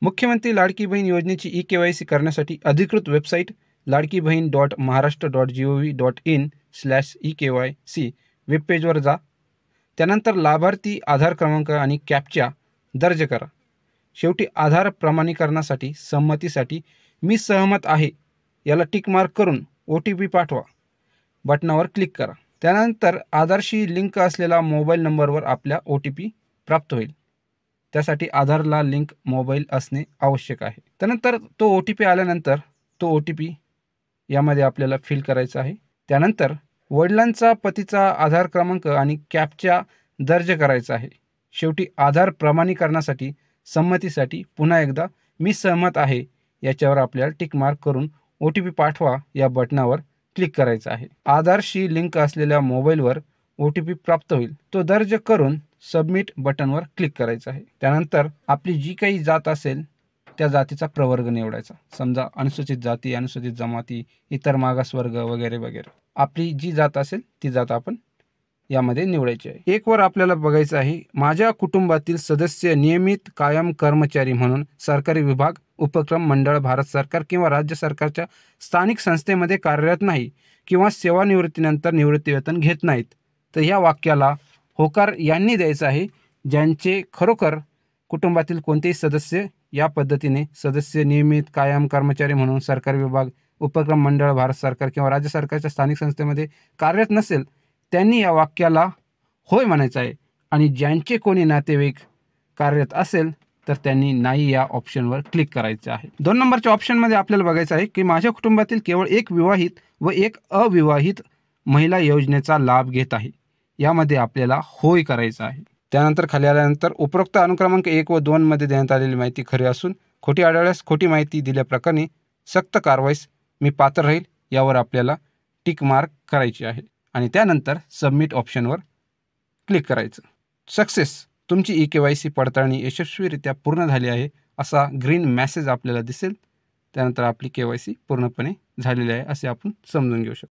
मुख्यमंत्री लाडकी बहीण योजनेची ई-के-वाय-सी करण्यासाठी अधिकृत वेबसाईट ladkibahini.maharashtra.gov.in/e-KYC वेबपेजवर जा. त्यानंतर लाभार्थी आधार क्रमांक आणि कॅप्चा दर्ज करा. शेवटी आधार प्रमाणीकरणासाठी संमतीसाठी मी सहमत आहे याला टिक मार्क करून OTP पाठवा बटनावर क्लिक करा. त्यानंतर आधारशी लिंक असलेला मोबाईल नंबरवर आपल्या OTP प्राप्त होईल. त्यासाठी आधारला लिंक मोबाईल असणे आवश्यक आहे. त्यानंतर तो OTP आल्यानंतर तो OTP यामध्ये आपल्याला फिल करायचा आहे. त्यानंतर वडिलांचा पतीचा आधार क्रमांक आणि कॅप्चा दर्ज करायचा आहे. शेवटी आधार प्रमाणीकरणासाठी संमतीसाठी पुन्हा एकदा मी सहमत आहे याच्यावर आपल्याला टिक मार्क करून OTP पाठवा या बटनावर क्लिक करायचं आहे. आधारशी लिंक असलेल्या मोबाईलवर OTP प्राप्त होईल. तो दर्ज करून सबमिट बटनवर क्लिक करायचं आहे. त्यानंतर आपली जी काही जात असेल त्या जातीचा प्रवर्ग निवडायचा. समजा अनुसूचित जाती, अनुसूचित जमाती, इतर मागासवर्ग वगैरे वगैरे. आपली जी जात असेल ती जात आपण यामध्ये निवडायची आहे. एक वर आपल्याला बघायचं आहे, माझ्या कुटुंबातील सदस्य नियमित कायम कर्मचारी म्हणून सरकारी विभाग, उपक्रम, मंडळ, भारत सरकार किंवा राज्य सरकारच्या स्थानिक संस्थेमध्ये कार्यरत नाही किंवा सेवानिवृत्तीनंतर निवृत्तीवेतन घेत नाहीत. तर ह्या वाक्याला होकार यांनी द्यायचं आहे ज्यांचे खरोखर कुटुंबातील कोणतेही सदस्य या पद्धतीने सदस्य नियमित कायम कर्मचारी म्हणून सरकारी विभाग, उपक्रम, मंडळ, भारत सरकार किंवा राज्य सरकारच्या स्थानिक संस्थेमध्ये कार्यरत नसेल त्यांनी या वाक्याला होय म्हणायचं आहे. आणि ज्यांचे कोणी नातेवाईक कार्यरत असेल तर त्यांनी नाही या ऑप्शनवर क्लिक करायचं आहे. 2 नंबरच्या ऑप्शनमध्ये आपल्याला बघायचं आहे की माझ्या कुटुंबातील केवळ एक विवाहित व एक अविवाहित महिला योजनेचा लाभ घेत आहे. यामध्ये आपल्याला होय करायचं आहे. त्यानंतर खाली आल्यानंतर उपरोक्त अनुक्रमांक 1 व 2 मध्ये देण्यात आलेली माहिती खरी असून खोटी आढळल्यास खोटी माहिती दिल्याप्रकरणी सक्त कारवाईस मी पात्र राहील यावर आपल्याला टिक मार्क करायची आहे. आणि त्यानंतर सबमिट ऑप्शनवर क्लिक करायचं. सक्सेस, तुमची ई-के-वाय-सी पडताळणी यशस्वीरित्या पूर्ण झाली आहे असा ग्रीन मेसेज आपल्याला दिसेल. त्यानंतर आपली KYC पूर्णपणे झालेली आहे असे आपण समजून घेऊ शकतो.